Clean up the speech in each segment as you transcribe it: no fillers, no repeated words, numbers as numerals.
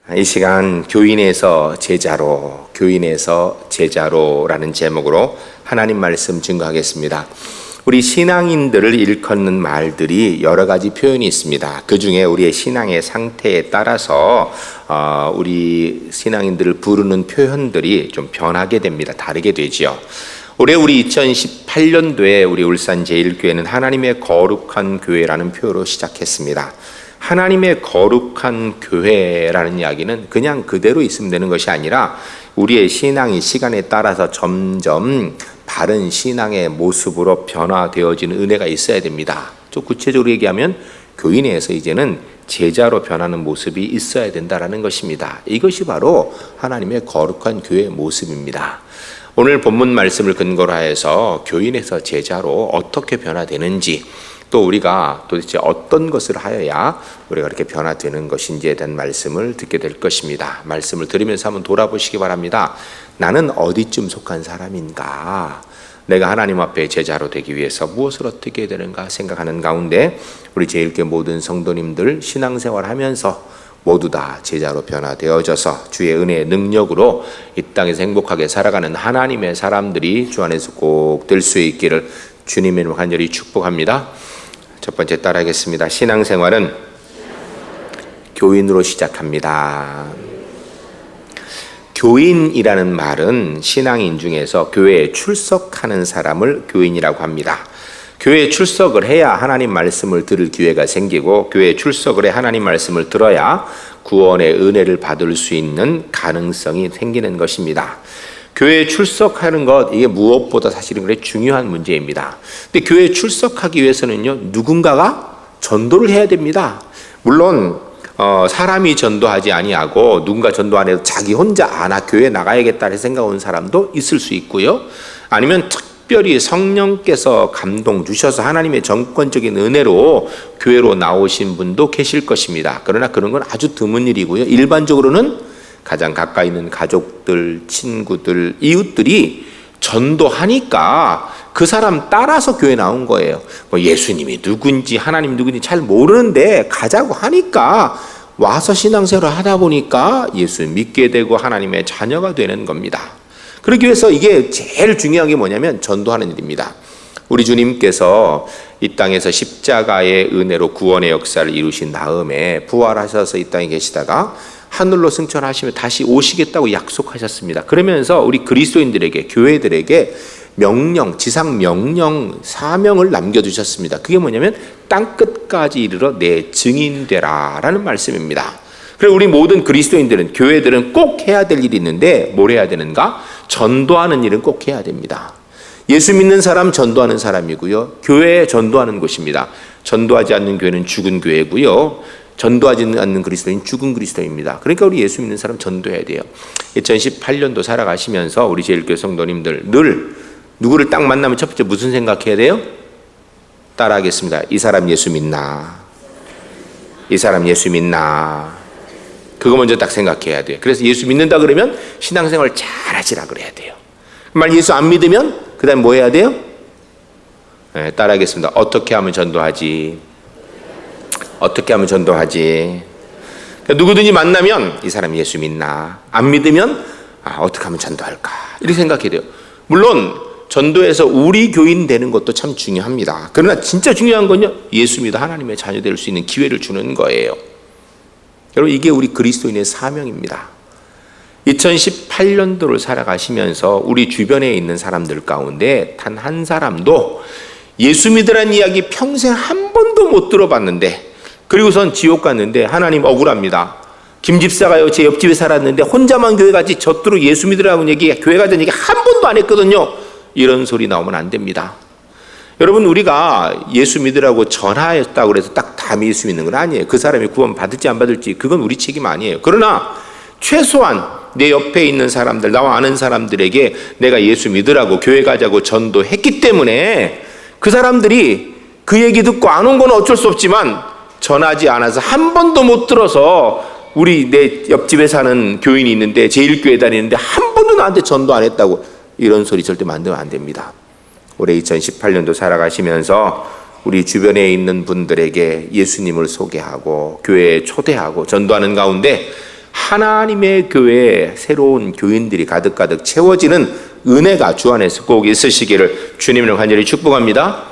이 시간 교인에서 제자로라는 제목으로 하나님 말씀 증거하겠습니다. 우리 신앙인들을 일컫는 말들이 여러 가지 표현이 있습니다. 그 중에 우리의 신앙의 상태에 따라서 우리 신앙인들을 부르는 표현들이 좀 변하게 됩니다. 다르게 되지요. 올해 우리 2018년도에 우리 울산 제1교회는 하나님의 거룩한 교회라는 표어로 시작했습니다. 하나님의 거룩한 교회라는 이야기는 그냥 그대로 있으면 되는 것이 아니라 우리의 신앙이 시간에 따라서 점점 바른 신앙의 모습으로 변화되어지는 은혜가 있어야 됩니다. 좀 구체적으로 얘기하면 교인에서 이제는 제자로 변하는 모습이 있어야 된다는 것입니다. 이것이 바로 하나님의 거룩한 교회의 모습입니다. 오늘 본문 말씀을 근거로 해서 교인에서 제자로 어떻게 변화되는지, 또 우리가 도대체 어떤 것을 하여야 우리가 그렇게 변화되는 것인지에 대한 말씀을 듣게 될 것입니다. 말씀을 들으면서 한번 돌아보시기 바랍니다. 나는 어디쯤 속한 사람인가? 내가 하나님 앞에 제자로 되기 위해서 무엇을 어떻게 해야 되는가 생각하는 가운데 우리 제1교회 모든 성도님들 신앙생활 하면서 모두 다 제자로 변화되어져서 주의 은혜의 능력으로 이 땅에서 행복하게 살아가는 하나님의 사람들이 주 안에서 꼭 될 수 있기를 주님의 이름으로 간절히 축복합니다. 첫 번째 따라하겠습니다. 신앙생활은 교인으로 시작합니다. 교인이라는 말은 신앙인 중에서 교회에 출석하는 사람을 교인이라고 합니다. 교회에 출석을 해야 하나님 말씀을 들을 기회가 생기고, 교회에 출석을 해 하나님 말씀을 들어야 구원의 은혜를 받을 수 있는 가능성이 생기는 것입니다. 교회에 출석하는 것, 이게 무엇보다 사실은 그래 중요한 문제입니다. 근데 교회에 출석하기 위해서는요, 누군가가 전도를 해야 됩니다. 물론 사람이 전도하지 아니하고 누군가 전도 안 해도 자기 혼자 나 교회에 나가야겠다는 생각한 사람도 있을 수 있고요. 아니면 특별히 성령께서 감동 주셔서 하나님의 정권적인 은혜로 교회로 나오신 분도 계실 것입니다. 그러나 그런 건 아주 드문 일이고요. 일반적으로는 가장 가까이 있는 가족들, 친구들, 이웃들이 전도하니까 그 사람 따라서 교회 나온 거예요. 예수님이 누군지 하나님 누군지 잘 모르는데 가자고 하니까 와서 신앙생활을 하다 보니까 예수 믿게 되고 하나님의 자녀가 되는 겁니다. 그러기 위해서 이게 제일 중요한 게 뭐냐면 전도하는 일입니다. 우리 주님께서 이 땅에서 십자가의 은혜로 구원의 역사를 이루신 다음에 부활하셔서 이 땅에 계시다가 하늘로 승천하시며 다시 오시겠다고 약속하셨습니다. 그러면서 우리 그리스도인들에게, 교회들에게 명령, 지상 명령, 사명을 남겨주셨습니다. 그게 뭐냐면 땅끝까지 이르러 내 증인되라 라는 말씀입니다. 그리고 우리 모든 그리스도인들은, 교회들은 꼭 해야 될 일이 있는데 뭘 해야 되는가? 전도하는 일은 꼭 해야 됩니다. 예수 믿는 사람 전도하는 사람이고요, 교회에 전도하는 곳입니다. 전도하지 않는 교회는 죽은 교회고요, 전도하지 않는 그리스도인 죽은 그리스도입니다. 그러니까 우리 예수 믿는 사람 전도해야 돼요. 2018년도 살아가시면서 우리 제1교회 성도님들 늘 누구를 딱 만나면 첫 번째 무슨 생각해야 돼요? 따라하겠습니다. 이 사람 예수 믿나? 이 사람 예수 믿나? 그거 먼저 딱 생각해야 돼요. 그래서 예수 믿는다 그러면 신앙생활 잘하시라 그래야 돼요. 만약 예수 안 믿으면 그 다음에 뭐 해야 돼요? 네, 따라하겠습니다. 어떻게 하면 전도하지? 어떻게 하면 전도하지? 그러니까 누구든지 만나면 이 사람이 예수 믿나? 안 믿으면 어떻게 하면 전도할까? 이렇게 생각해야 돼요. 물론 전도에서 우리 교인 되는 것도 참 중요합니다. 그러나 진짜 중요한 건요, 예수 믿어 하나님의 자녀 될 수 있는 기회를 주는 거예요. 여러분, 이게 우리 그리스도인의 사명입니다. 2018년도를 살아가시면서 우리 주변에 있는 사람들 가운데 단 한 사람도 예수 믿으라는 이야기 평생 한 번도 못 들어봤는데, 그리고선 지옥 갔는데 하나님 억울합니다. 김 집사가요, 제 옆집에 살았는데 혼자만 교회 가지 젖도록 예수 믿으라는 얘기, 교회 가자는 얘기 한 번도 안 했거든요. 이런 소리 나오면 안 됩니다. 여러분, 우리가 예수 믿으라고 전하였다고 해서 딱 다 예수 믿는 건 아니에요. 그 사람이 구원 받을지 안 받을지 그건 우리 책임 아니에요. 그러나 최소한 내 옆에 있는 사람들, 나와 아는 사람들에게 내가 예수 믿으라고 교회 가자고 전도했기 때문에 그 사람들이 그 얘기 듣고 안 온 건 어쩔 수 없지만 전하지 않아서 한 번도 못 들어서, 우리 내 옆집에 사는 교인이 있는데 제1교회 다니는데 한 번도 나한테 전도 안 했다고, 이런 소리 절대 만들면 안 됩니다. 올해 2018년도 살아가시면서 우리 주변에 있는 분들에게 예수님을 소개하고 교회에 초대하고 전도하는 가운데 하나님의 교회에 새로운 교인들이 가득가득 채워지는 은혜가 주 안에서 꼭 있으시기를 주님을 간절히 축복합니다.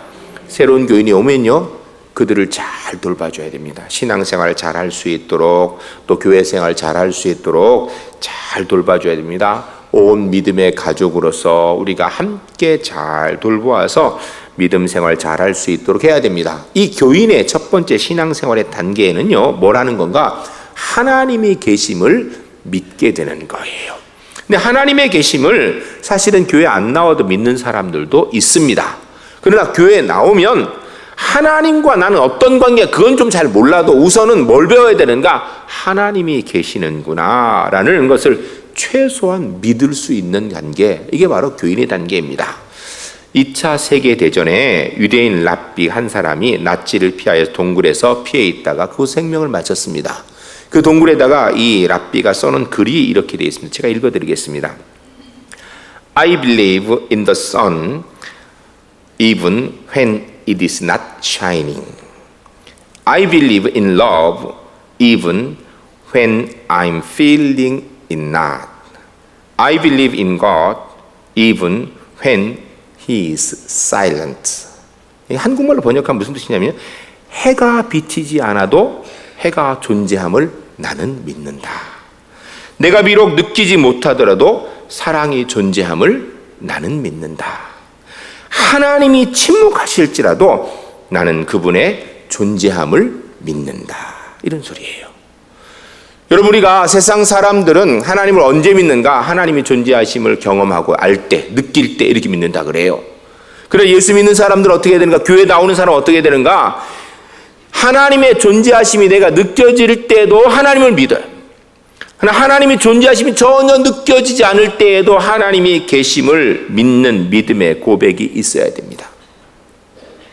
새로운 교인이 오면요, 그들을 잘 돌봐줘야 됩니다. 신앙생활 잘 할 수 있도록, 또 교회생활 잘 할 수 있도록 잘 돌봐줘야 됩니다. 온 믿음의 가족으로서 우리가 함께 잘 돌보아서 믿음 생활 잘 할 수 있도록 해야 됩니다. 이 교인의 첫 번째 신앙생활의 단계에는요, 뭐라는 건가? 하나님이 계심을 믿게 되는 거예요. 근데 하나님의 계심을 사실은 교회 안 나와도 믿는 사람들도 있습니다. 그러나 교회에 나오면 하나님과 나는 어떤 관계가, 그건 좀 잘 몰라도 우선은 뭘 배워야 되는가? 하나님이 계시는구나 라는 것을 최소한 믿을 수 있는 단계, 이게 바로 교인의 단계입니다. 2차 세계대전에 유대인 랍비 한 사람이 나치를 피하여 동굴에서 피해 있다가 그 생명을 마쳤습니다. 그 동굴에다가 이 랍비가 써놓은 글이 이렇게 되어 있습니다. 제가 읽어드리겠습니다. I believe in the sun even when it is not shining. I believe in love even when I'm feeling it not. I believe in God even when He is silent. 한국말로 번역하면 무슨 뜻이냐면, 해가 비치지 않아도 해가 존재함을 나는 믿는다. 내가 비록 느끼지 못하더라도 사랑이 존재함을 나는 믿는다. 하나님이 침묵하실지라도 나는 그분의 존재함을 믿는다. 이런 소리예요. 여러분, 우리가 세상 사람들은 하나님을 언제 믿는가? 하나님이 존재하심을 경험하고 알 때, 느낄 때 이렇게 믿는다 그래요. 그래, 예수 믿는 사람들은 어떻게 해야 되는가? 교회 나오는 사람은 어떻게 해야 되는가? 하나님의 존재하심이 내가 느껴질 때도 하나님을 믿어요. 그러나 하나님의 존재하심이 전혀 느껴지지 않을 때에도 하나님이 계심을 믿는 믿음의 고백이 있어야 됩니다.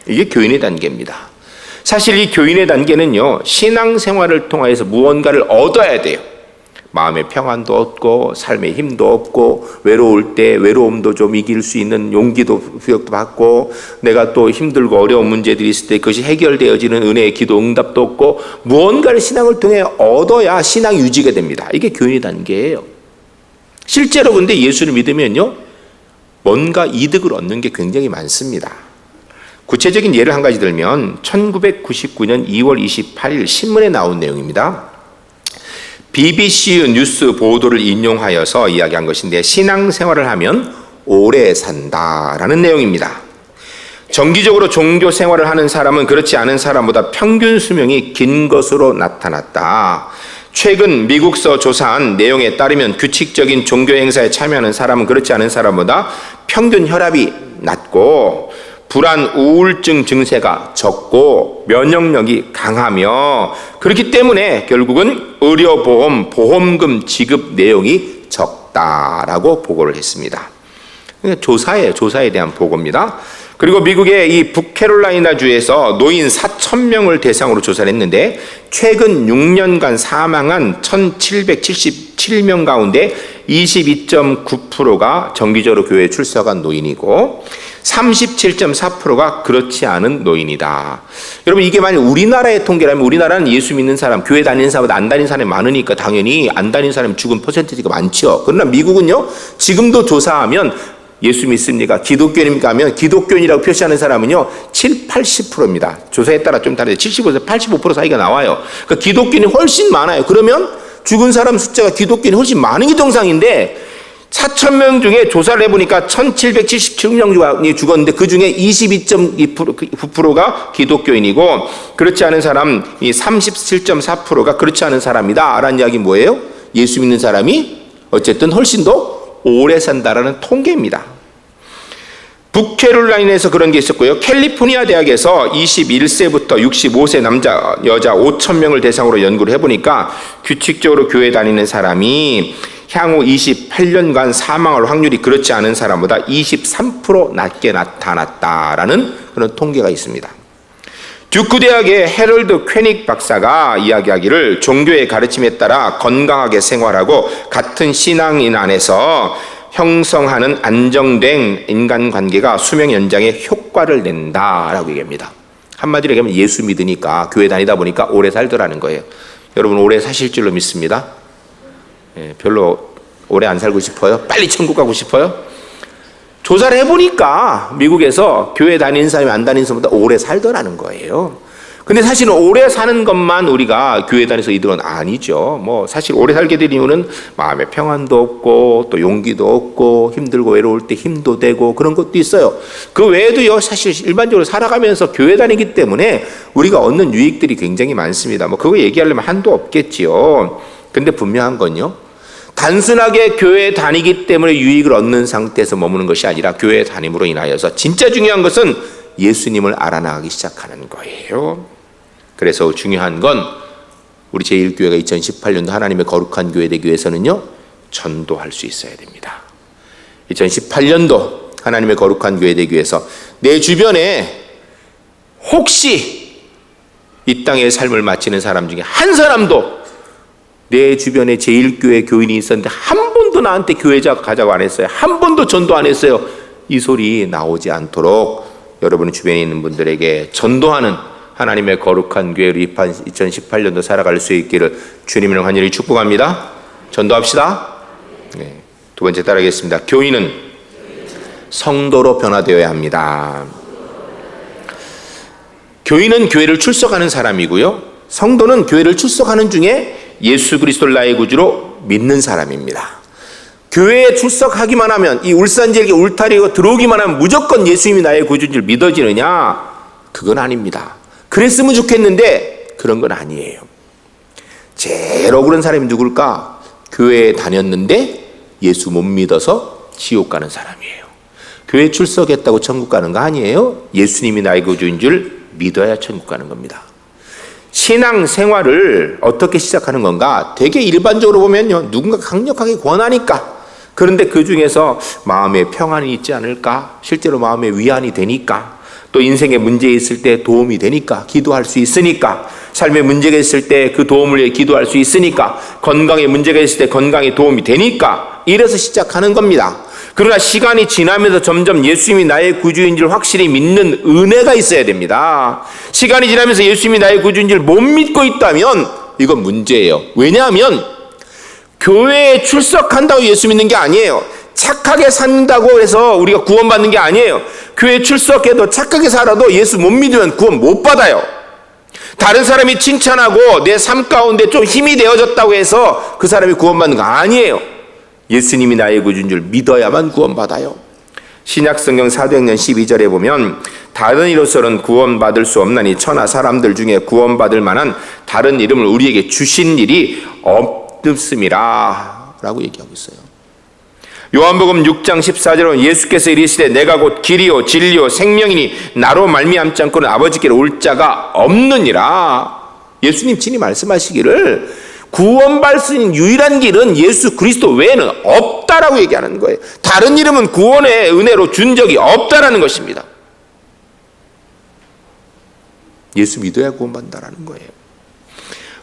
이게 교인의 단계입니다. 사실 이 교인의 단계는요, 신앙생활을 통해서 무언가를 얻어야 돼요. 마음의 평안도 얻고 삶의 힘도 얻고, 외로울 때 외로움도 좀 이길 수 있는 용기도 부여도 받고, 내가 또 힘들고 어려운 문제들이 있을 때 그것이 해결되어지는 은혜의 기도 응답도 얻고, 무언가를 신앙을 통해 얻어야 신앙 유지가 됩니다. 이게 교인의 단계예요. 실제로 근데 예수를 믿으면요, 뭔가 이득을 얻는 게 굉장히 많습니다. 구체적인 예를 한 가지 들면 1999년 2월 28일 신문에 나온 내용입니다. BBC 뉴스 보도를 인용하여서 이야기한 것인데, 신앙생활을 하면 오래 산다라는 내용입니다. 정기적으로 종교 생활을 하는 사람은 그렇지 않은 사람보다 평균 수명이 긴 것으로 나타났다. 최근 미국서 조사한 내용에 따르면 규칙적인 종교 행사에 참여하는 사람은 그렇지 않은 사람보다 평균 혈압이 낮고, 불안, 우울증 증세가 적고, 면역력이 강하며, 그렇기 때문에 결국은 의료보험, 보험금 지급 내용이 적다라고 보고를 했습니다. 조사예요. 조사에 대한 보고입니다. 그리고 미국의 이 북캐롤라이나 주에서 노인 4,000명을 대상으로 조사를 했는데, 최근 6년간 사망한 1,777명 가운데 22.9%가 정기적으로 교회에 출석한 노인이고, 37.4%가 그렇지 않은 노인이다. 여러분, 이게 만약 우리나라의 통계라면, 우리나라는 예수 믿는 사람, 교회 다니는 사람보다 안 다니는 사람이 많으니까 당연히 안 다니는 사람이 죽은 퍼센티지가 많죠. 그러나 미국은요, 지금도 조사하면 예수 믿습니까? 기독교인입니까? 하면 기독교인이라고 표시하는 사람은요, 80%입니다. 조사에 따라 좀 다르죠. 75에서 85% 사이가 나와요. 그러니까 기독교인이 훨씬 많아요. 그러면 죽은 사람 숫자가 기독교인이 훨씬 많은 게 정상인데, 4,000명 중에 조사를 해보니까 1,777명이 죽었는데, 그 중에 22.9%가 기독교인이고, 그렇지 않은 사람 37.4%가 그렇지 않은 사람이다 라는 이야기 뭐예요? 예수 믿는 사람이 어쨌든 훨씬 더 오래 산다라는 통계입니다. 북캐롤라인에서 그런 게 있었고요. 캘리포니아 대학에서 21세부터 65세 남자, 여자 5,000명을 대상으로 연구를 해보니까 규칙적으로 교회 다니는 사람이 향후 28년간 사망할 확률이 그렇지 않은 사람보다 23% 낮게 나타났다라는 그런 통계가 있습니다. 듀크 대학의 헤럴드 퀘닉 박사가 이야기하기를, 종교의 가르침에 따라 건강하게 생활하고 같은 신앙인 안에서 형성하는 안정된 인간관계가 수명 연장에 효과를 낸다라고 얘기합니다. 한마디로 얘기하면 예수 믿으니까, 교회 다니다 보니까 오래 살더라는 거예요. 여러분, 오래 사실 줄로 믿습니다? 별로 오래 안 살고 싶어요? 빨리 천국 가고 싶어요? 조사를 해보니까 미국에서 교회 다니는 사람이 안 다니는 사람보다 오래 살더라는 거예요. 근데 사실은 오래 사는 것만 우리가 교회 다니면서 이득은 아니죠. 뭐 사실 오래 살게 된 이유는 마음의 평안도 없고 또 용기도 없고 힘들고 외로울 때 힘도 되고 그런 것도 있어요. 그 외에도요, 사실 일반적으로 살아가면서 교회 다니기 때문에 우리가 얻는 유익들이 굉장히 많습니다. 뭐 그거 얘기하려면 한도 없겠지요. 근데 분명한 건요, 단순하게 교회에 다니기 때문에 유익을 얻는 상태에서 머무는 것이 아니라 교회 다님으로 인하여서 진짜 중요한 것은 예수님을 알아나가기 시작하는 거예요. 그래서 중요한 건 우리 제1교회가 2018년도 하나님의 거룩한 교회 되기 위해서는요, 전도할 수 있어야 됩니다. 2018년도 하나님의 거룩한 교회 되기 위해서 내 주변에 혹시 이 땅의 삶을 마치는 사람 중에 한 사람도 내 주변에 제1교회 교인이 있었는데 한 번도 나한테 교회 가자고 안 했어요. 한 번도 전도 안 했어요. 이 소리 나오지 않도록 여러분 주변에 있는 분들에게 전도하는 하나님의 거룩한 교회로 2018년도 살아갈 수 있기를 주님을 간절히 축복합니다. 전도합시다. 네. 두 번째 따라하겠습니다. 교인은 성도로 변화되어야 합니다. 교인은 교회를 출석하는 사람이고요, 성도는 교회를 출석하는 중에 예수 그리스도를 나의 구주로 믿는 사람입니다. 교회에 출석하기만 하면, 이 울산지역에 울타리가 들어오기만 하면 무조건 예수님이 나의 구주인 줄 믿어지느냐? 그건 아닙니다. 그랬으면 좋겠는데 그런 건 아니에요. 제일 억울한 사람이 누굴까? 교회에 다녔는데 예수 못 믿어서 지옥 가는 사람이에요. 교회 출석했다고 천국 가는 거 아니에요. 예수님이 나의 구주인 줄 믿어야 천국 가는 겁니다. 신앙 생활을 어떻게 시작하는 건가? 되게 일반적으로 보면요, 누군가 강력하게 권하니까, 그런데 그 중에서 마음에 평안이 있지 않을까? 실제로 마음에 위안이 되니까, 또 인생에 문제 있을 때 도움이 되니까, 기도할 수 있으니까, 삶에 문제가 있을 때 그 도움을 위해 기도할 수 있으니까, 건강에 문제가 있을 때 건강에 도움이 되니까, 이래서 시작하는 겁니다. 그러나 시간이 지나면서 점점 예수님이 나의 구주인 줄 확실히 믿는 은혜가 있어야 됩니다. 시간이 지나면서 예수님이 나의 구주인 줄 못 믿고 있다면 이건 문제예요. 왜냐하면 교회에 출석한다고 예수 믿는 게 아니에요. 착하게 산다고 해서 우리가 구원받는 게 아니에요. 교회에 출석해도 착하게 살아도 예수 못 믿으면 구원 못 받아요. 다른 사람이 칭찬하고 내 삶 가운데 좀 힘이 되어졌다고 해서 그 사람이 구원받는 거 아니에요. 예수님이 나의 구주인 줄 믿어야만 구원받아요. 신약성경 사도행전 12절에 보면 다른 이로서는 구원받을 수 없나니 천하 사람들 중에 구원받을 만한 다른 이름을 우리에게 주신 일이 없음이라 라고 얘기하고 있어요. 요한복음 6장 14절은 예수께서 이르시되 내가 곧 길이요 진리요 생명이니 나로 말미암지 않고는 아버지께로 올 자가 없느니라. 예수님 친히 말씀하시기를 구원받을 수 있는 유일한 길은 예수 그리스도 외에는 없다라고 얘기하는 거예요. 다른 이름은 구원의 은혜로 준 적이 없다라는 것입니다. 예수 믿어야 구원받는다라는 거예요.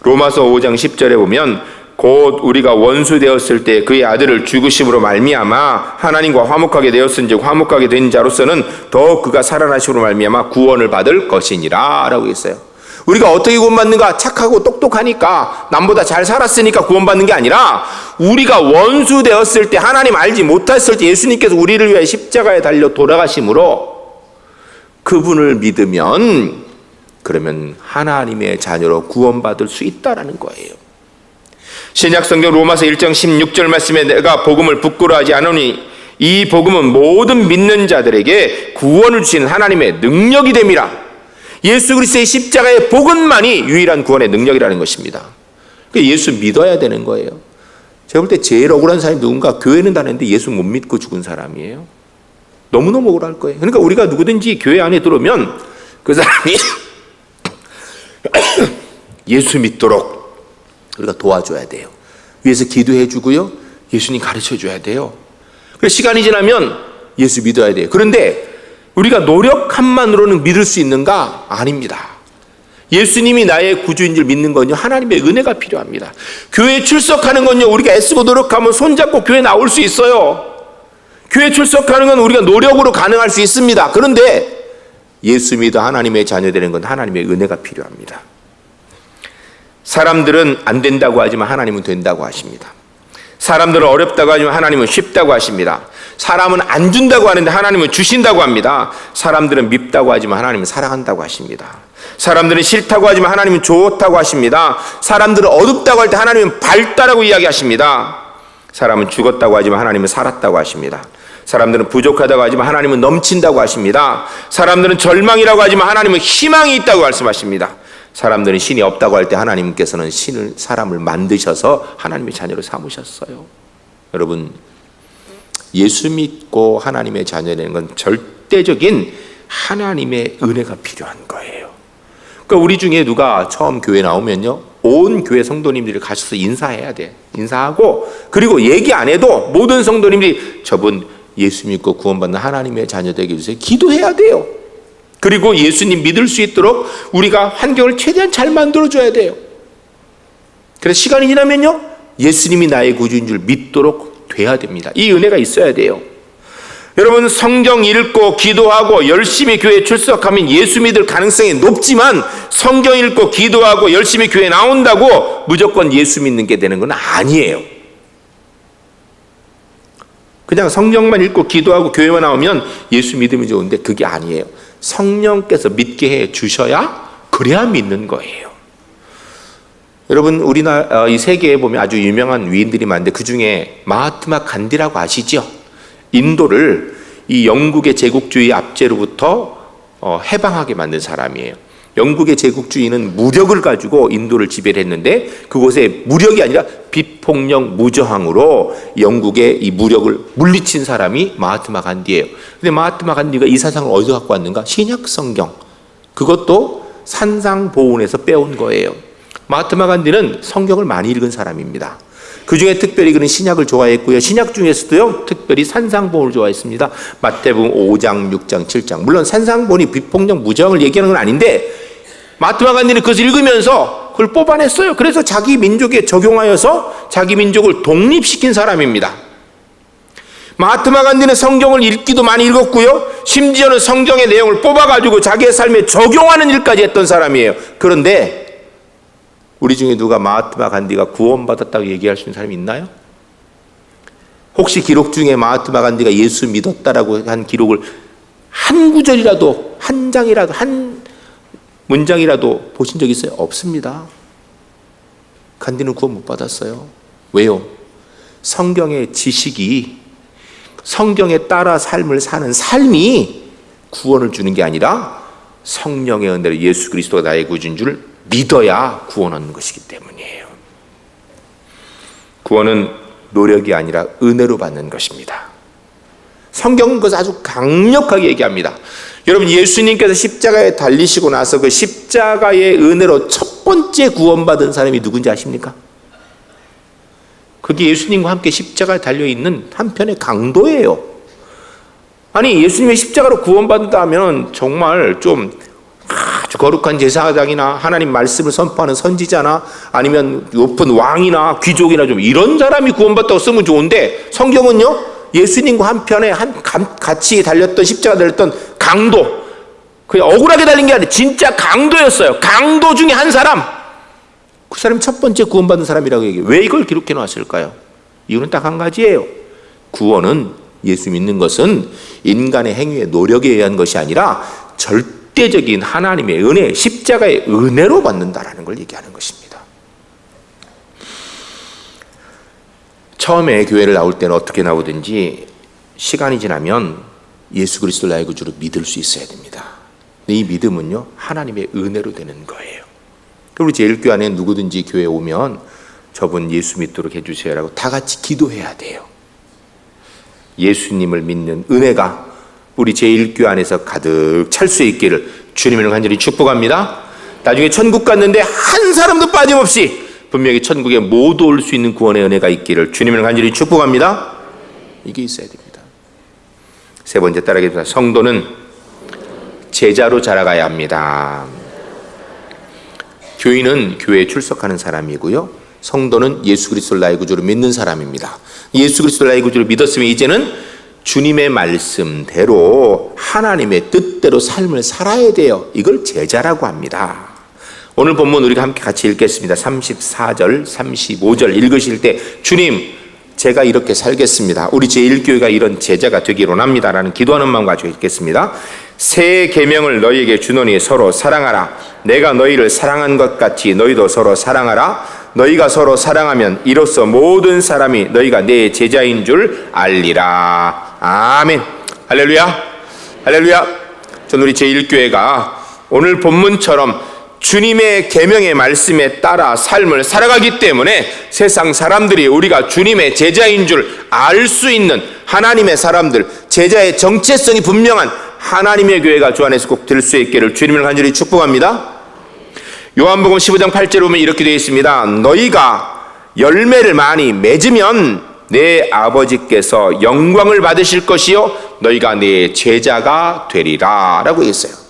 로마서 5장 10절에 보면 곧 우리가 원수 되었을 때 그의 아들을 죽으심으로 말미암아 하나님과 화목하게 되었은즉 화목하게 된 자로서는 더욱 그가 살아나심으로 말미암아 구원을 받을 것이니라 라고 했어요. 우리가 어떻게 구원받는가? 착하고 똑똑하니까, 남보다 잘 살았으니까 구원받는 게 아니라 우리가 원수 되었을 때, 하나님 알지 못했을 때 예수님께서 우리를 위해 십자가에 달려 돌아가심으로 그분을 믿으면 그러면 하나님의 자녀로 구원받을 수 있다라는 거예요. 신약성경 로마서 1장 16절 말씀에 내가 복음을 부끄러워하지 않으니 이 복음은 모든 믿는 자들에게 구원을 주시는 하나님의 능력이 됨이라. 예수 그리스도의 십자가의 복음만이 유일한 구원의 능력이라는 것입니다. 예수 믿어야 되는 거예요. 제가 볼 때 제일 억울한 사람이 누군가 교회는 다녔는데 예수 못 믿고 죽은 사람이에요. 너무너무 억울할 거예요. 그러니까 우리가 누구든지 교회 안에 들어오면 그 사람이 예수 믿도록 우리가 도와줘야 돼요. 위에서 기도해 주고요, 예수님 가르쳐 줘야 돼요. 그래서 시간이 지나면 예수 믿어야 돼요. 그런데 우리가 노력함만으로는 믿을 수 있는가? 아닙니다. 예수님이 나의 구주인 줄 믿는 건요, 하나님의 은혜가 필요합니다. 교회에 출석하는 건요, 우리가 애쓰고 노력하면 손잡고 교회 나올 수 있어요. 교회 출석하는 건 우리가 노력으로 가능할 수 있습니다. 그런데 예수 믿어 하나님의 자녀 되는 건 하나님의 은혜가 필요합니다. 사람들은 안 된다고 하지만 하나님은 된다고 하십니다. 사람들은 어렵다고 하지만 하나님은 쉽다고 하십니다. 사람은 안 준다고 하는데 하나님은 주신다고 합니다. 사람들은 밉다고 하지만 하나님은 사랑한다고 하십니다. 사람들은 싫다고 하지만 하나님은 좋다고 하십니다. 사람들은 어둡다고 할 때 하나님은 밝다라고 이야기하십니다. 사람은 죽었다고 하지만 하나님은 살았다고 하십니다. 사람들은 부족하다고 하지만 하나님은 넘친다고 하십니다. 사람들은 절망이라고 하지만 하나님은 희망이 있다고 말씀하십니다. 사람들은 신이 없다고 할 때 하나님께서는 사람을 만드셔서 하나님의 자녀로 삼으셨어요. 여러분, 예수 믿고 하나님의 자녀 되는 건 절대적인 하나님의 은혜가 필요한 거예요. 그러니까 우리 중에 누가 처음 교회 나오면요, 온 교회 성도님들이 가셔서 인사해야 돼. 인사하고, 그리고 얘기 안 해도 모든 성도님들이 저분 예수 믿고 구원받는 하나님의 자녀 되게 해주세요. 기도해야 돼요. 그리고 예수님 믿을 수 있도록 우리가 환경을 최대한 잘 만들어줘야 돼요. 그래서 시간이 지나면요, 예수님이 나의 구주인 줄 믿도록 돼야 됩니다. 이 은혜가 있어야 돼요. 여러분, 성경 읽고 기도하고 열심히 교회에 출석하면 예수 믿을 가능성이 높지만, 성경 읽고 기도하고 열심히 교회에 나온다고 무조건 예수 믿는 게 되는 건 아니에요. 그냥 성경만 읽고 기도하고 교회만 나오면 예수 믿으면 좋은데 그게 아니에요. 성령께서 믿게 해 주셔야 그래야 믿는 거예요. 여러분, 우리나라 이 세계에 보면 아주 유명한 위인들이 많은데 그 중에 마하트마 간디라고 아시죠? 인도를 이 영국의 제국주의 압제로부터 해방하게 만든 사람이에요. 영국의 제국주의는 무력을 가지고 인도를 지배를 했는데 그곳에 무력이 아니라 비폭력 무저항으로 영국의 이 무력을 물리친 사람이 마하트마 간디예요. 근데 마하트마 간디가 이 사상을 어디서 갖고 왔는가? 신약 성경. 그것도 산상보훈에서 빼온 거예요. 마하트마 간디는 성경을 많이 읽은 사람입니다. 그 중에 특별히 그는 신약을 좋아했고요. 신약 중에서도요, 특별히 산상보훈을 좋아했습니다. 마태복음 5장, 6장, 7장. 물론 산상보훈이 비폭력 무저항을 얘기하는 건 아닌데 마하트마 간디는 그것을 읽으면서 그걸 뽑아냈어요. 그래서 자기 민족에 적용하여서 자기 민족을 독립시킨 사람입니다. 마하트마 간디는 성경을 읽기도 많이 읽었고요. 심지어는 성경의 내용을 뽑아가지고 자기의 삶에 적용하는 일까지 했던 사람이에요. 그런데 우리 중에 누가 마하트마 간디가 구원받았다고 얘기할 수 있는 사람이 있나요? 혹시 기록 중에 마하트마 간디가 예수 믿었다라고 한 기록을 한 구절이라도, 한 장이라도, 한 문장이라도 보신 적 있어요? 없습니다. 간디는 구원 못 받았어요. 왜요? 성경의 지식이, 성경에 따라 삶을 사는 삶이 구원을 주는 게 아니라 성령의 은혜로 예수 그리스도가 나의 구주인 줄 믿어야 구원하는 것이기 때문이에요. 구원은 노력이 아니라 은혜로 받는 것입니다. 성경은 그것을 아주 강력하게 얘기합니다. 여러분, 예수님께서 십자가에 달리시고 나서 그 십자가의 은혜로 첫 번째 구원받은 사람이 누군지 아십니까? 그게 예수님과 함께 십자가에 달려있는 한편의 강도예요. 아니, 예수님의 십자가로 구원받는다면 정말 좀 아주 거룩한 제사장이나 하나님 말씀을 선포하는 선지자나 아니면 높은 왕이나 귀족이나 좀 이런 사람이 구원받다고 쓰면 좋은데, 성경은요, 예수님과 한편에 같이 달렸던, 십자가 달렸던 강도, 그냥 억울하게 달린 게 아니라 진짜 강도였어요. 강도 중에 한 사람, 그 사람이 첫 번째 구원받은 사람이라고 얘기해요. 왜 이걸 기록해 놨을까요? 이유는 딱 한 가지예요. 구원은, 예수 믿는 것은 인간의 행위의 노력에 의한 것이 아니라 절대적인 하나님의 은혜, 십자가의 은혜로 받는다라는 걸 얘기하는 것입니다. 처음에 교회를 나올 때는 어떻게 나오든지 시간이 지나면 예수 그리스도를 나의 구주로 믿을 수 있어야 됩니다. 이 믿음은요, 하나님의 은혜로 되는 거예요. 우리 제일교회 안에 누구든지 교회에 오면 저분 예수 믿도록 해주세요라고 다 같이 기도해야 돼요. 예수님을 믿는 은혜가 우리 제일교회 안에서 가득 찰 수 있기를 주님을 간절히 축복합니다. 나중에 천국 갔는데 한 사람도 빠짐없이 분명히 천국에 모두 올 수 있는 구원의 은혜가 있기를 주님을 간절히 축복합니다. 이게 있어야 됩니다. 세 번째 따라하겠습니다. 성도는 제자로 자라가야 합니다. 교인은 교회에 출석하는 사람이고요, 성도는 예수 그리스도를 나의 구주로 믿는 사람입니다. 예수 그리스도를 나의 구주로 믿었으면 이제는 주님의 말씀대로 하나님의 뜻대로 삶을 살아야 돼요. 이걸 제자라고 합니다. 오늘 본문 우리가 함께 같이 읽겠습니다. 34절, 35절 읽으실 때 주님 제가 이렇게 살겠습니다. 우리 제1교회가 이런 제자가 되기를 원합니다라는 기도하는 마음 가지고 있겠습니다. 새 계명을 너희에게 주노니 서로 사랑하라. 내가 너희를 사랑한 것 같이 너희도 서로 사랑하라. 너희가 서로 사랑하면 이로써 모든 사람이 너희가 내 제자인 줄 알리라. 아멘. 할렐루야. 할렐루야. 저는 우리 제1교회가 오늘 본문처럼 주님의 계명의 말씀에 따라 삶을 살아가기 때문에 세상 사람들이 우리가 주님의 제자인 줄 알 수 있는 하나님의 사람들, 제자의 정체성이 분명한 하나님의 교회가 주 안에서 꼭 될 수 있기를 주님을 간절히 축복합니다. 요한복음 15장 8절에 보면 이렇게 되어 있습니다. 너희가 열매를 많이 맺으면 내 아버지께서 영광을 받으실 것이요 너희가 내 제자가 되리라 라고 했어요.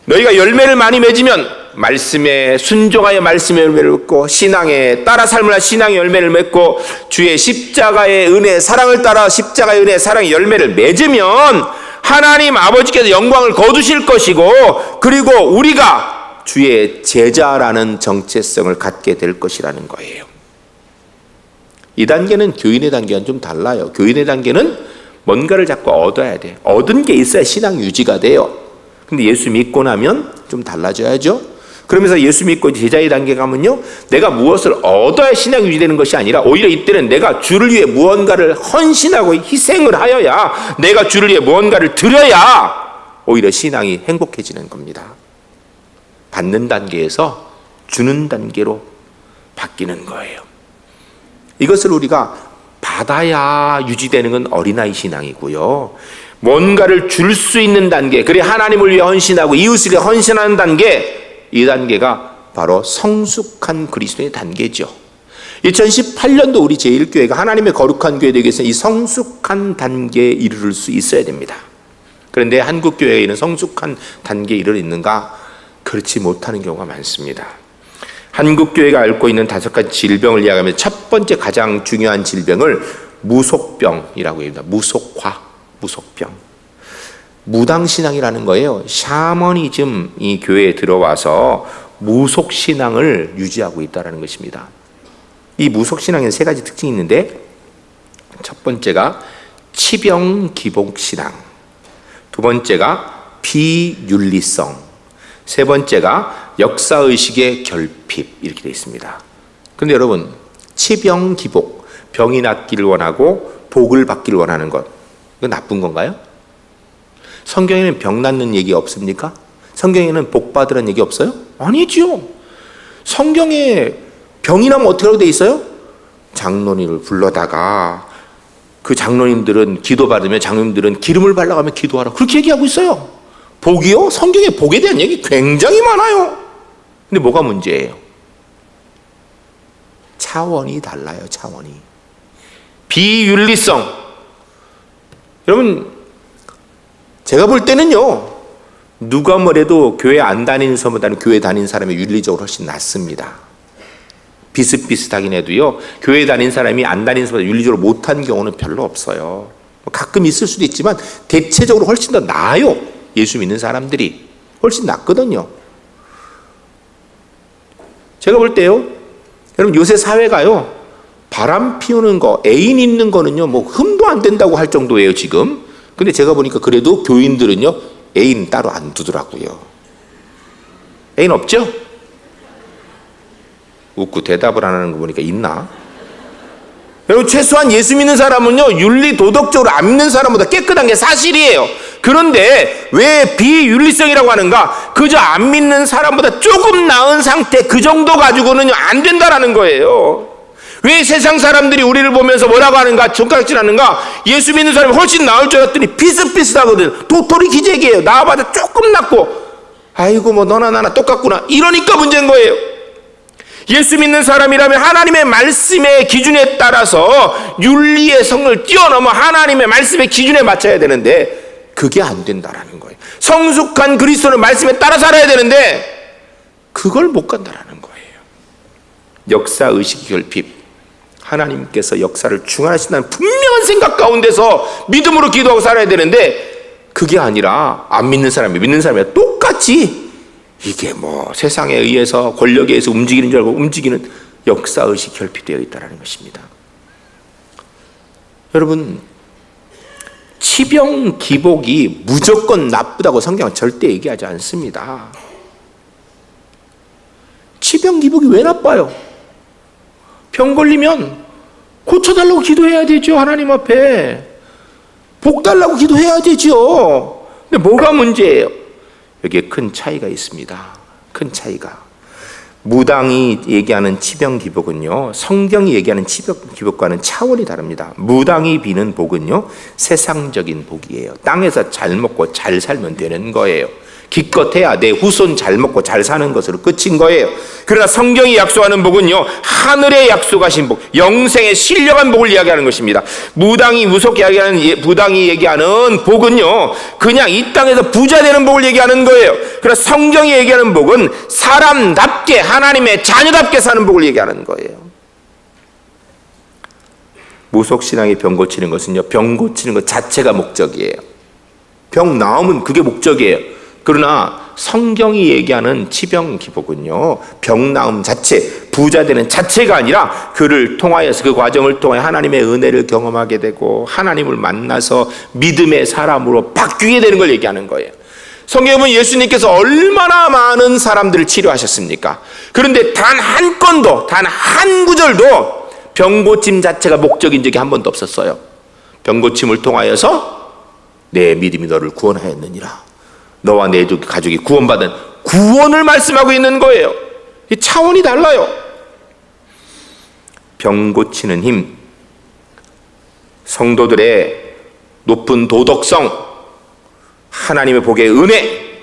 너희가 열매를 많이 맺으면 말씀에 순종하여 말씀의 열매를 맺고 신앙에 따라 삶을 할 신앙의 열매를 맺고 주의 십자가의 은혜 사랑을 따라 십자가의 은혜 사랑의 열매를 맺으면 하나님 아버지께서 영광을 거두실 것이고 그리고 우리가 주의 제자라는 정체성을 갖게 될 것이라는 거예요. 이 단계는 교인의 단계와는 좀 달라요. 교인의 단계는 뭔가를 자꾸 얻어야 돼. 얻은 게 있어야 신앙 유지가 돼요. 근데 예수 믿고 나면 좀 달라져야죠. 그러면서 예수 믿고 제자의 단계 가면요, 내가 무엇을 얻어야 신앙 유지되는 것이 아니라 오히려 이때는 내가 주를 위해 무언가를 헌신하고 희생을 하여야, 내가 주를 위해 무언가를 드려야 오히려 신앙이 행복해지는 겁니다. 받는 단계에서 주는 단계로 바뀌는 거예요. 이것을 우리가 받아야 유지되는 건 어린아이 신앙이고요, 뭔가를 줄 수 있는 단계, 그래 하나님을 위해 헌신하고 이웃을 위해 헌신하는 단계, 이 단계가 바로 성숙한 그리스도의 단계죠. 2018년도 우리 제1교회가 하나님의 거룩한 교회 되기 위해서 이 성숙한 단계에 이르를 수 있어야 됩니다. 그런데 한국교회에 있는 성숙한 단계에 이르는가? 그렇지 못하는 경우가 많습니다. 한국교회가 앓고 있는 5가지 질병을 이야기하면 첫 번째 가장 중요한 질병을 무속병이라고 합니다. 무속병. 무당신앙이라는 거예요. 샤머니즘이 교회에 들어와서 무속신앙을 유지하고 있다는 것입니다. 이 무속신앙에는 3가지 특징이 있는데, 첫 번째가 치병기복신앙, 두 번째가 비윤리성, 세 번째가 역사의식의 결핍, 이렇게 되어 있습니다. 그런데 여러분, 치병기복, 병이 낫기를 원하고 복을 받기를 원하는 것, 이건 나쁜 건가요? 성경에는 병 낫는 얘기 없습니까? 성경에는 복 받으라는 얘기 없어요? 아니죠. 성경에 병이 나면 어떻게 하고 돼 있어요? 장로님을 불러다가 그 장로님들은 기도받으면 장로님들은 기름을 발라가며 기도하라, 그렇게 얘기하고 있어요. 복이요? 성경에 복에 대한 얘기 굉장히 많아요. 근데 뭐가 문제예요? 차원이 달라요. 차원이. 비윤리성. 여러분, 제가 볼 때는요, 누가 뭐래도 교회 안 다니는 사람보다는 교회 다니는 사람이 윤리적으로 훨씬 낫습니다. 비슷비슷하긴 해도요, 교회 다니는 사람이 안 다니는 사람보다 윤리적으로 못한 경우는 별로 없어요. 가끔 있을 수도 있지만 대체적으로 훨씬 더 나아요. 예수 믿는 사람들이 훨씬 낫거든요. 제가 볼 때요, 여러분, 요새 사회가요, 바람 피우는 거, 애인 있는 거는요, 뭐 흠도 안 된다고 할 정도예요, 지금. 근데 제가 보니까 그래도 교인들은요, 애인 따로 안 두더라고요. 애인 없죠? 웃고 대답을 안 하는 거 보니까 있나? 여러분, 최소한 예수 믿는 사람은요, 윤리 도덕적으로 안 믿는 사람보다 깨끗한 게 사실이에요. 그런데 왜 비윤리성이라고 하는가? 그저 안 믿는 사람보다 조금 나은 상태, 그 정도 가지고는 안 된다라는 거예요. 왜 세상 사람들이 우리를 보면서 뭐라고 하는가? 손가락질 하는가? 예수 믿는 사람이 훨씬 나을 줄 알았더니 비슷비슷하거든. 도토리 기재기예요. 나와봐도 조금 낫고, 아이고 뭐 너나 나나 똑같구나, 이러니까 문제인 거예요. 예수 믿는 사람이라면 하나님의 말씀의 기준에 따라서 윤리의 성을 뛰어넘어 하나님의 말씀의 기준에 맞춰야 되는데 그게 안 된다라는 거예요. 성숙한 그리스도는 말씀에 따라 살아야 되는데 그걸 못 간다라는 거예요. 역사의식 결핍. 하나님께서 역사를 중화하신다는 분명한 생각 가운데서 믿음으로 기도하고 살아야 되는데 그게 아니라 안 믿는 사람이 믿는 사람이 똑같이 이게 뭐 세상에 의해서 권력에 의해서 움직이는 줄 알고 움직이는 역사의식 결핍되어 있다는 것입니다. 여러분, 치병 기복이 무조건 나쁘다고 성경은 절대 얘기하지 않습니다. 치병 기복이 왜 나빠요? 병 걸리면 고쳐달라고 기도해야 되죠. 하나님 앞에 복 달라고 기도해야 되죠. 근데 뭐가 문제예요? 여기에 큰 차이가 있습니다. 큰 차이가. 무당이 얘기하는 치병기복은요, 성경이 얘기하는 치병기복과는 차원이 다릅니다. 무당이 비는 복은요, 세상적인 복이에요. 땅에서 잘 먹고 잘 살면 되는 거예요. 기껏해야 내 후손 잘 먹고 잘 사는 것으로 끝인 거예요. 그러나 성경이 약속하는 복은요, 하늘에 약속하신 복, 영생의 신령한 복을 이야기하는 것입니다. 무당이 얘기하는 복은요, 그냥 이 땅에서 부자 되는 복을 얘기하는 거예요. 그러나 성경이 얘기하는 복은 사람답게, 하나님의 자녀답게 사는 복을 얘기하는 거예요. 무속신앙이 병 고치는 것은요, 병 고치는 것 자체가 목적이에요. 병 나으면 그게 목적이에요. 그러나 성경이 얘기하는 치병기복은요, 병 나음 자체, 부자 되는 자체가 아니라 그를 통하여서, 그 과정을 통해 하나님의 은혜를 경험하게 되고 하나님을 만나서 믿음의 사람으로 바뀌게 되는 걸 얘기하는 거예요. 성경에 보면 예수님께서 얼마나 많은 사람들을 치료하셨습니까? 그런데 단 한 건도, 단 한 구절도 병 고침 자체가 목적인 적이 한 번도 없었어요. 병 고침을 통하여서 내 믿음이 너를 구원하였느니라, 너와 내 가족이 구원받은 구원을 말씀하고 있는 거예요. 이 차원이 달라요. 병 고치는 힘, 성도들의 높은 도덕성, 하나님의 복의 은혜,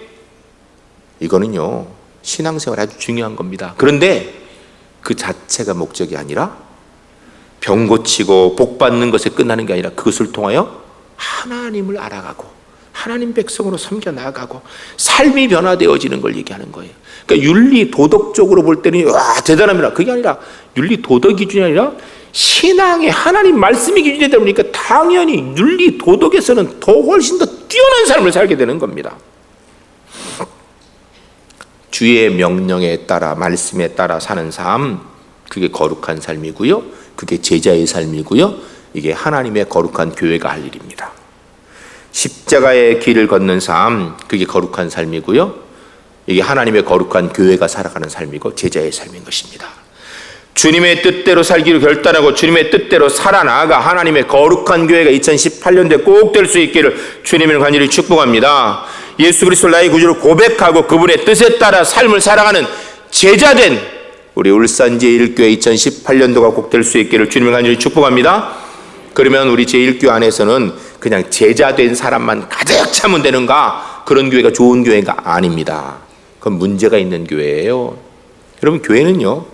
이거는요, 신앙생활 아주 중요한 겁니다. 그런데 그 자체가 목적이 아니라, 병 고치고 복 받는 것에 끝나는 게 아니라 그것을 통하여 하나님을 알아가고 하나님 백성으로 섬겨 나아가고 삶이 변화되어지는 걸 얘기하는 거예요. 그러니까 윤리 도덕적으로 볼 때는 와 대단합니다. 그게 아니라 윤리 도덕 기준이 아니라 신앙의 하나님 말씀이 기준이 되다 보니까 당연히 윤리 도덕에서는 더 훨씬 더 뛰어난 삶을 살게 되는 겁니다. 주의 명령에 따라, 말씀에 따라 사는 삶, 그게 거룩한 삶이고요, 그게 제자의 삶이고요, 이게 하나님의 거룩한 교회가 할 일입니다. 십자가의 길을 걷는 삶, 그게 거룩한 삶이고요, 이게 하나님의 거룩한 교회가 살아가는 삶이고 제자의 삶인 것입니다. 주님의 뜻대로 살기로 결단하고 주님의 뜻대로 살아나가 하나님의 거룩한 교회가 2018년도에 꼭 될 수 있기를 주님을 간절히 축복합니다. 예수 그리스도 나의 구주를 고백하고 그분의 뜻에 따라 삶을 살아가는 제자된 우리 울산 제1교회 2018년도가 꼭 될 수 있기를 주님을 간절히 축복합니다. 그러면 우리 제1교회 안에서는 그냥 제자된 사람만 가득 차면 되는가? 그런 교회가 좋은 교회가 아닙니다. 그건 문제가 있는 교회예요. 여러분, 교회는요,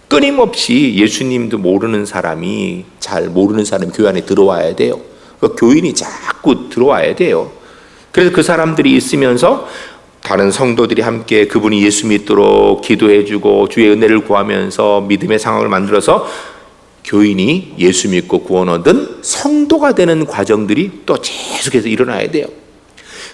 끊임없이 예수님도 모르는 사람이, 잘 모르는 사람이 교회 안에 들어와야 돼요. 그 교인이 자꾸 들어와야 돼요. 그래서 그 사람들이 있으면서 다른 성도들이 함께 그분이 예수 믿도록 기도해주고 주의 은혜를 구하면서 믿음의 상황을 만들어서 교인이 예수 믿고 구원 얻은 성도가 되는 과정들이 또 계속해서 일어나야 돼요.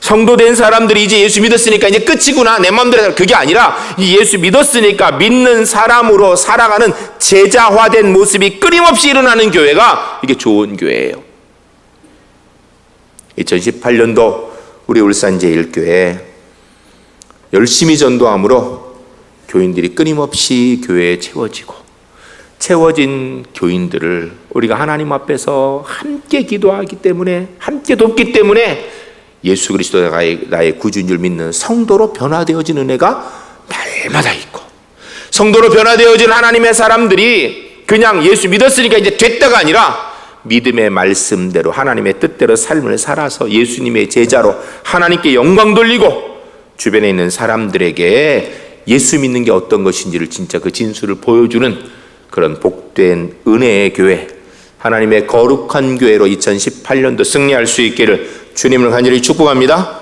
성도 된 사람들이 이제 예수 믿었으니까 이제 끝이구나, 내 마음대로, 그게 아니라 이 예수 믿었으니까 믿는 사람으로 살아가는 제자화된 모습이 끊임없이 일어나는 교회가 이게 좋은 교회예요. 2018년도 우리 울산 제1교회 열심히 전도함으로 교인들이 끊임없이 교회에 채워진 교인들을 우리가 하나님 앞에서 함께 기도하기 때문에, 함께 돕기 때문에 예수 그리스도가 나의 구주인 줄 믿는 성도로 변화되어진 은혜가 날마다 있고, 성도로 변화되어진 하나님의 사람들이 그냥 예수 믿었으니까 이제 됐다가 아니라 믿음의 말씀대로 하나님의 뜻대로 삶을 살아서 예수님의 제자로 하나님께 영광 돌리고 주변에 있는 사람들에게 예수 믿는 게 어떤 것인지를 진짜 그 진수를 보여주는 그런 복된 은혜의 교회, 하나님의 거룩한 교회로 2018년도 승리할 수 있기를 주님을 간절히 축복합니다.